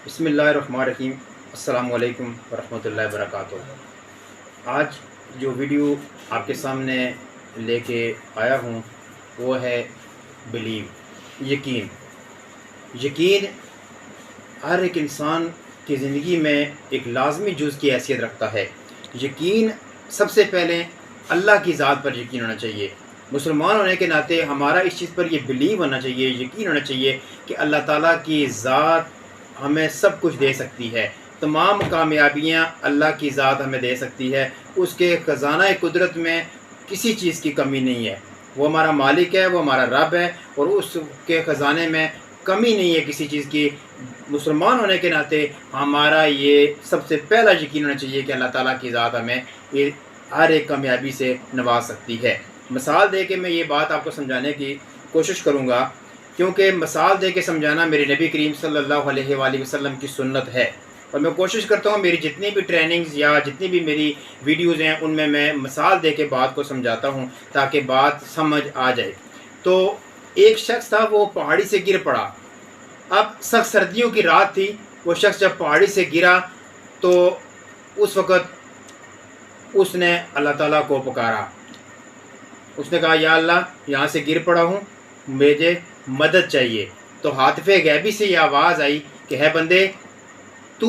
بسم اللہ الرحمن الرحیم۔ السلام علیکم ورحمۃ اللہ وبرکاتہ۔ آج جو ویڈیو آپ کے سامنے لے کے آیا ہوں وہ ہے بلیو، یقین۔ یقین ہر ایک انسان کی زندگی میں ایک لازمی جز کی حیثیت رکھتا ہے۔ یقین سب سے پہلے اللہ کی ذات پر یقین ہونا چاہیے۔ مسلمان ہونے کے ناطے ہمارا اس چیز پر یہ بلیو ہونا چاہیے، یقین ہونا چاہیے کہ اللہ تعالیٰ کی ذات ہمیں سب کچھ دے سکتی ہے، تمام کامیابیاں اللہ کی ذات ہمیں دے سکتی ہے۔ اس کے خزانہ قدرت میں کسی چیز کی کمی نہیں ہے۔ وہ ہمارا مالک ہے، وہ ہمارا رب ہے، اور اس کے خزانے میں کمی نہیں ہے کسی چیز کی۔ مسلمان ہونے کے ناطے ہمارا یہ سب سے پہلا یقین ہونا چاہیے کہ اللہ تعالیٰ کی ذات ہمیں یہ ہر ایک کامیابی سے نواز سکتی ہے۔ مثال دے کے میں یہ بات آپ کو سمجھانے کی کوشش کروں گا، کیونکہ مثال دے کے سمجھانا میرے نبی کریم صلی اللہ علیہ وآلہ وسلم کی سنت ہے، اور میں کوشش کرتا ہوں میری جتنی بھی ٹریننگز یا جتنی بھی میری ویڈیوز ہیں ان میں مثال دے کے بات کو سمجھاتا ہوں تاکہ بات سمجھ آ جائے۔ تو ایک شخص تھا، وہ پہاڑی سے گر پڑا۔ اب سخت سردیوں کی رات تھی۔ وہ شخص جب پہاڑی سے گرا تو اس وقت اس نے اللہ تعالیٰ کو پکارا۔ اس نے کہا، یا اللہ، یہاں سے گر پڑا ہوں، مجھے مدد چاہیے۔ تو ہاتف غیبی سے یہ آواز آئی کہ ہے بندے، تو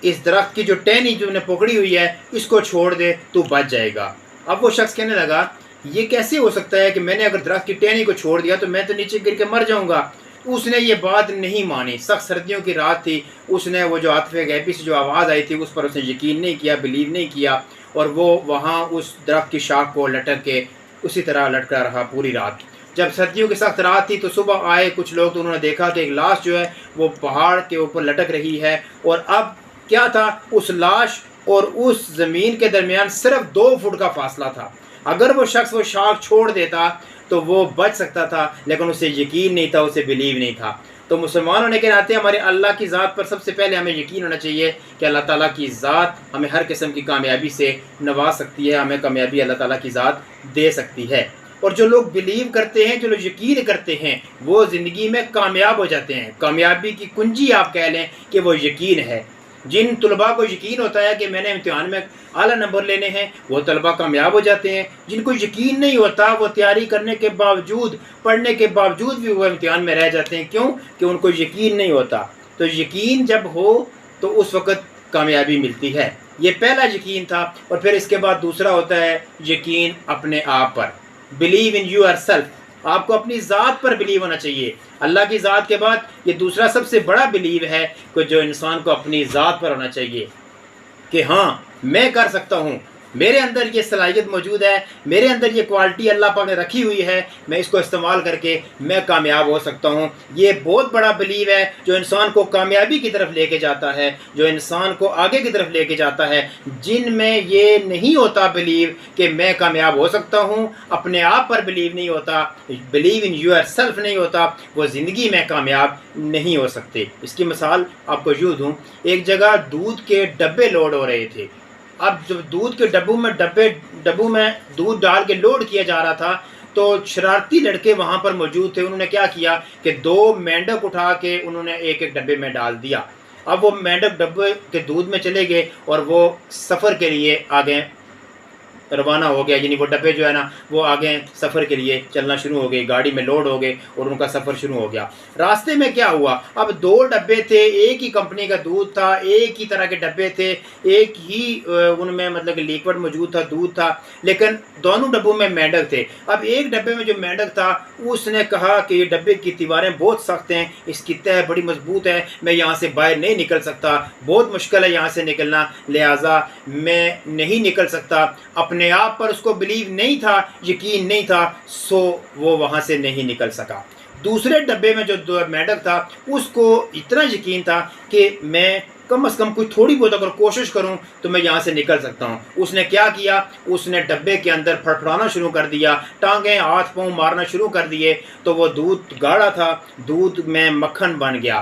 اس درخت کی جو ٹہنی جو نے پکڑی ہوئی ہے اس کو چھوڑ دے، تو بچ جائے گا۔ اب وہ شخص کہنے لگا، یہ کیسے ہو سکتا ہے کہ میں نے اگر درخت کی ٹہنی کو چھوڑ دیا تو میں تو نیچے گر کے مر جاؤں گا۔ اس نے یہ بات نہیں مانی۔ سخت سردیوں کی رات تھی، اس نے وہ جو ہاتف غیبی سے جو آواز آئی تھی اس پر اس نے یقین نہیں کیا، بلیو نہیں کیا، اور وہ وہاں اس درخت کی شاخ کو لٹک کے اسی طرح لٹکا رہا پوری رات۔ جب سردیوں کی سخت رات تھی تو صبح آئے کچھ لوگ، تو انہوں نے دیکھا کہ ایک لاش جو ہے وہ پہاڑ کے اوپر لٹک رہی ہے، اور اب کیا تھا، اس لاش اور اس زمین کے درمیان صرف 2 فٹ کا فاصلہ تھا۔ اگر وہ شخص وہ شاخ چھوڑ دیتا تو وہ بچ سکتا تھا، لیکن اسے یقین نہیں تھا، اسے بلیو نہیں تھا۔ تو مسلمان ہونے کے ناطے ہمارے اللہ کی ذات پر سب سے پہلے ہمیں یقین ہونا چاہیے کہ اللہ تعالیٰ کی ذات ہمیں ہر قسم کی کامیابی سے نواز سکتی ہے، ہمیں کامیابی اللہ تعالیٰ کی ذات دے سکتی ہے۔ اور جو لوگ بلیو کرتے ہیں، جو لوگ یقین کرتے ہیں، وہ زندگی میں کامیاب ہو جاتے ہیں۔ کامیابی کی کنجی آپ کہہ لیں کہ وہ یقین ہے۔ جن طلباء کو یقین ہوتا ہے کہ میں نے امتحان میں اعلیٰ نمبر لینے ہیں، وہ طلباء کامیاب ہو جاتے ہیں۔ جن کو یقین نہیں ہوتا، وہ تیاری کرنے کے باوجود، پڑھنے کے باوجود بھی وہ امتحان میں رہ جاتے ہیں۔ کیوں؟ کہ ان کو یقین نہیں ہوتا۔ تو یقین جب ہو تو اس وقت کامیابی ملتی ہے۔ یہ پہلا یقین تھا۔ اور پھر اس کے بعد دوسرا ہوتا ہے یقین اپنے آپ پر، بلیو ان یور سیلف۔ آپ کو اپنی ذات پر بلیو ہونا چاہیے۔ اللہ کی ذات کے بعد یہ دوسرا سب سے بڑا بلیو ہے کہ جو انسان کو اپنی ذات پر ہونا چاہیے کہ ہاں، میں کر سکتا ہوں، میرے اندر یہ صلاحیت موجود ہے، میرے اندر یہ کوالٹی اللہ پاک نے رکھی ہوئی ہے، میں اس کو استعمال کر کے میں کامیاب ہو سکتا ہوں۔ یہ بہت بڑا بلیو ہے جو انسان کو کامیابی کی طرف لے کے جاتا ہے، جو انسان کو آگے کی طرف لے کے جاتا ہے۔ جن میں یہ نہیں ہوتا بلیو کہ میں کامیاب ہو سکتا ہوں، اپنے آپ پر بلیو نہیں ہوتا، بلیو ان یور سیلف نہیں ہوتا، وہ زندگی میں کامیاب نہیں ہو سکتے۔ اس کی مثال آپ کو یوں دوں، ایک جگہ دودھ کے ڈبے لوڈ ہو رہے تھے۔ اب جب دودھ کے ڈبوں میں دودھ ڈال کے لوڈ کیا جا رہا تھا تو شرارتی لڑکے وہاں پر موجود تھے۔ انہوں نے کیا کیا کہ 2 مینڈک اٹھا کے انہوں نے ایک ڈبے میں ڈال دیا۔ اب وہ مینڈک ڈبے کے دودھ میں چلے گئے اور وہ سفر کے لیے آگے روانہ ہو گیا، یعنی وہ ڈبے جو ہے نا وہ آگے سفر کے لیے چلنا شروع ہو گئے، گاڑی میں لوڈ ہو گئے اور ان کا سفر شروع ہو گیا۔ راستے میں کیا ہوا، اب 2 ڈبے تھے، ایک ہی کمپنی کا دودھ تھا، ایک ہی طرح کے ڈبے تھے، ایک ہی ان میں مطلب کہ لیکوڈ موجود تھا، دودھ تھا، لیکن دونوں ڈبوں میں مینڈک تھے۔ اب ایک ڈبے میں جو مینڈک تھا اس نے کہا کہ یہ ڈبے کی دیواریں بہت سخت ہیں، اس کی تہہ بڑی مضبوط ہے، میں یہاں سے باہر نہیں نکل سکتا، بہت مشکل ہے یہاں سے نکلنا، لہٰذا میں نہیں نکل سکتا۔ اپنے آپ پر اس کو بلیو نہیں تھا، یقین نہیں تھا، سو وہ وہاں سے نہیں نکل سکا۔ دوسرے ڈبے میں جو مینڈک تھا اس کو اتنا یقین تھا کہ میں کم از کم کچھ تھوڑی بہت اگر کوشش کروں تو میں یہاں سے نکل سکتا ہوں۔ اس نے کیا کیا، اس نے ڈبے کے اندر پھڑپڑانا شروع کر دیا، ٹانگیں ہاتھ پاؤں مارنا شروع کر دیے، تو وہ دودھ گاڑھا تھا، دودھ میں مکھن بن گیا۔